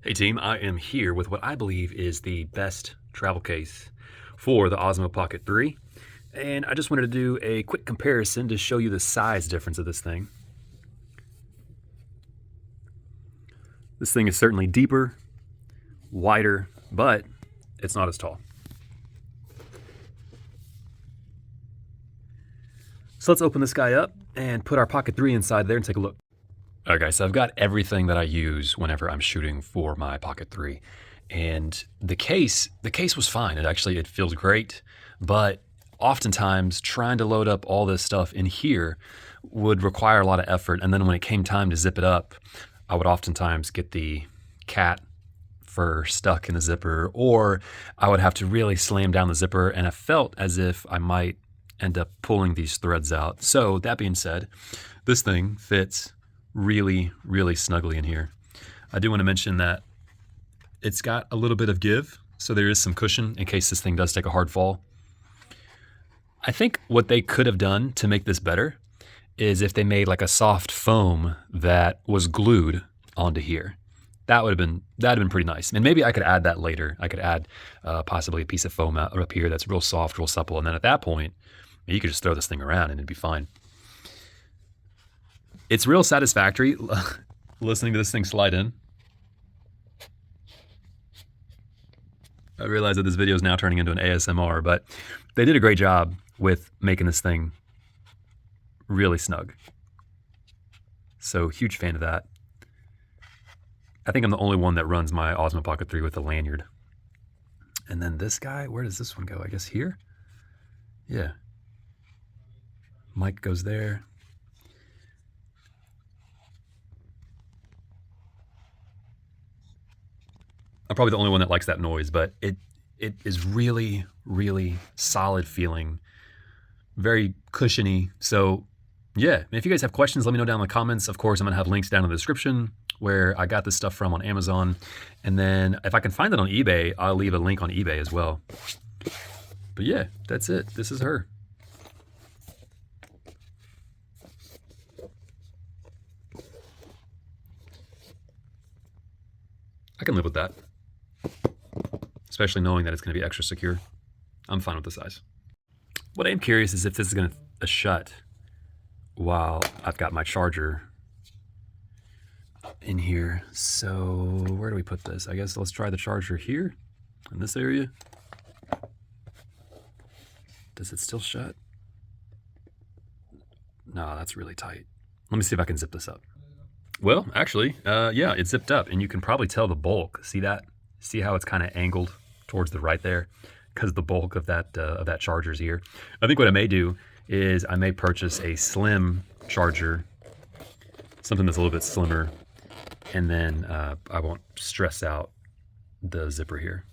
Hey team, I am here with what I believe is the best travel case for the Osmo Pocket 3. And I just wanted to do a quick comparison to show you the size difference of this thing. This thing is certainly deeper, wider, but it's not as tall. So let's open this guy up and put our Pocket 3 inside there and take a look. Okay, so I've got everything that I use whenever I'm shooting for my Pocket 3. And the case was fine. It feels great, but oftentimes trying to load up all this stuff in here would require a lot of effort. And then when it came time to zip it up, I would oftentimes get the cat fur stuck in the zipper, or I would have to really slam down the zipper, and I felt as if I might end up pulling these threads out. So that being said, this thing fits really, really snugly in here. I do want to mention that it's got a little bit of give, so there is some cushion in case this thing does take a hard fall. I think what they could have done to make this better is if they made like a soft foam that was glued onto here. That'd have been pretty nice. And maybe I could add that later. I could add possibly a piece of foam up here that's real soft, real supple, and then at that point, you could just throw this thing around and it'd be fine. It's real satisfactory listening to this thing slide in. I realize that this video is now turning into an ASMR, but they did a great job with making this thing really snug. So huge fan of that. I think I'm the only one that runs my Osmo Pocket 3 with a lanyard. And then this guy, where does this one go? I guess here? Yeah. Mic goes there. I'm probably the only one that likes that noise, but it is really, really solid feeling, very cushiony. So yeah, if you guys have questions, let me know down in the comments. Of course, I'm gonna have links down in the description where I got this stuff from on Amazon. And then if I can find it on eBay, I'll leave a link on eBay as well. But yeah, that's it. This is her. I can live with that, especially knowing that it's going to be extra secure. I'm fine with the size. What I am curious is if this is going to shut while I've got my charger in here. So where do we put this? I guess let's try the charger here in this area. Does it still shut? No, that's really tight. Let me see if I can zip this up. Well, actually, yeah, it zipped up, and you can probably tell the bulk. See that? See how it's kind of angled towards the right there? Because the bulk of that charger's here. I think what I may do is I may purchase a slim charger, something that's a little bit slimmer, and then I won't stress out the zipper here.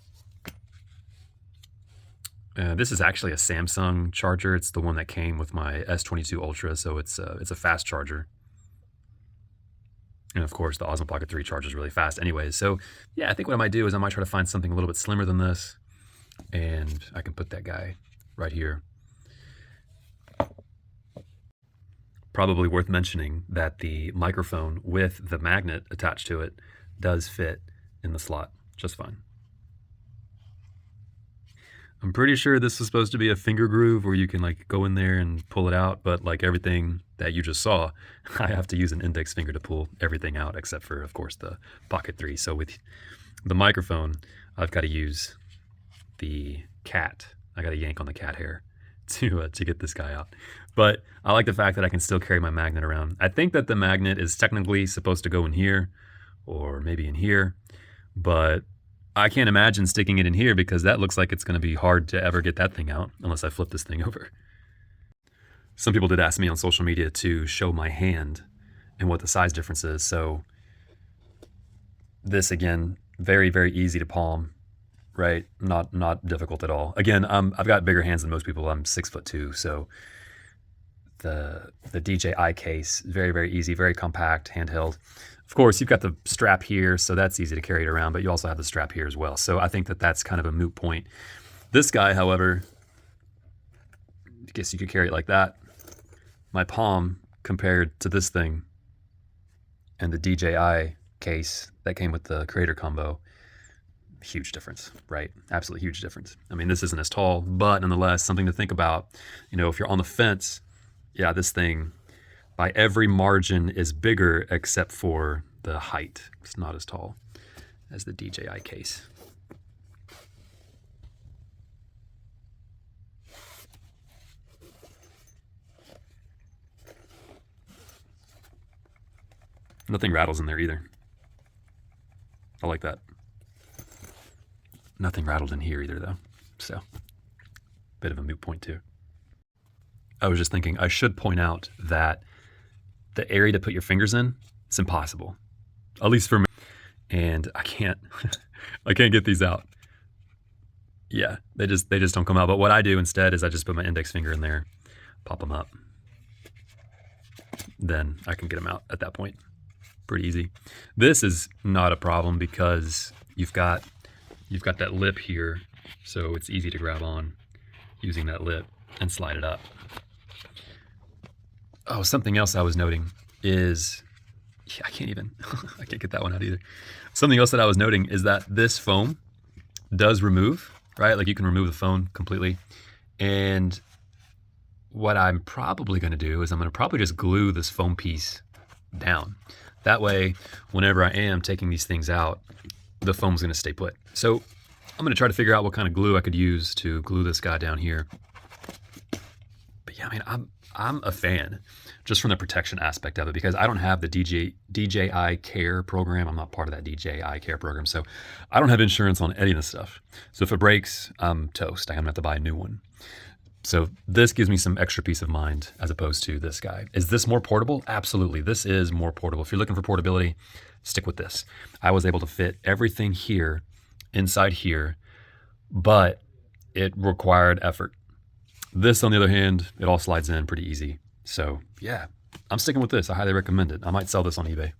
This is actually a Samsung charger. It's the one that came with my S22 Ultra, so it's a fast charger. And of course, the Osmo Pocket 3 charges really fast anyways. So yeah, I think what I might do is I might try to find something a little bit slimmer than this, and I can put that guy right here. Probably worth mentioning that the microphone with the magnet attached to it does fit in the slot just fine. I'm pretty sure this is supposed to be a finger groove where you can like go in there and pull it out, but like everything that you just saw, I have to use an index finger to pull everything out except for, of course, the Pocket 3. So with the microphone, I've got to use the cat. I got to yank on the cat hair to get this guy out. But I like the fact that I can still carry my magnet around. I think that the magnet is technically supposed to go in here or maybe in here, but I can't imagine sticking it in here because that looks like it's going to be hard to ever get that thing out unless I flip this thing over. Some people did ask me on social media to show my hand and what the size difference is. So this, again, very, very easy to palm, right? Not difficult at all. Again, I've got bigger hands than most people. I'm 6'2", so the DJI case, very, very easy, very compact, handheld. Of course, you've got the strap here, so that's easy to carry it around, but you also have the strap here as well. So I think that that's kind of a moot point. This guy, however, I guess you could carry it like that. My palm compared to this thing and the DJI case that came with the Creator Combo, huge difference, right? Absolutely huge difference. I mean, this isn't as tall, but nonetheless, something to think about. If you're on the fence, yeah, this thing by every margin is bigger except for the height. It's not as tall as the DJI case. Nothing rattles in there either. I like that. Nothing rattled in here either, though. So, bit of a moot point, too. I was just thinking, I should point out that the area to put your fingers in, it's impossible. At least for me. And I can't get these out. Yeah, they just don't come out. But what I do instead is I just put my index finger in there, pop them up. Then I can get them out at that point. Pretty easy. This is not a problem because you've got that lip here, so it's easy to grab on using that lip and slide it up. Oh, something else I was noting is, I can't get that one out either. Something else that I was noting is that this foam does remove, right? Like you can remove the phone completely. And what I'm probably going to do is I'm going to probably just glue this foam piece down. That way, whenever I am taking these things out, the foam's going to stay put. So I'm going to try to figure out what kind of glue I could use to glue this guy down here. But yeah, I mean, I'm a fan just from the protection aspect of it because I don't have the DJI Care program. I'm not part of that DJI Care program. So I don't have insurance on any of this stuff. So if it breaks, I'm toast. I'm going to have to buy a new one. So this gives me some extra peace of mind as opposed to this guy. Is this more portable? Absolutely. This is more portable. If you're looking for portability, stick with this. I was able to fit everything here inside here, but it required effort. This, on the other hand, it all slides in pretty easy. So yeah, I'm sticking with this. I highly recommend it. I might sell this on eBay.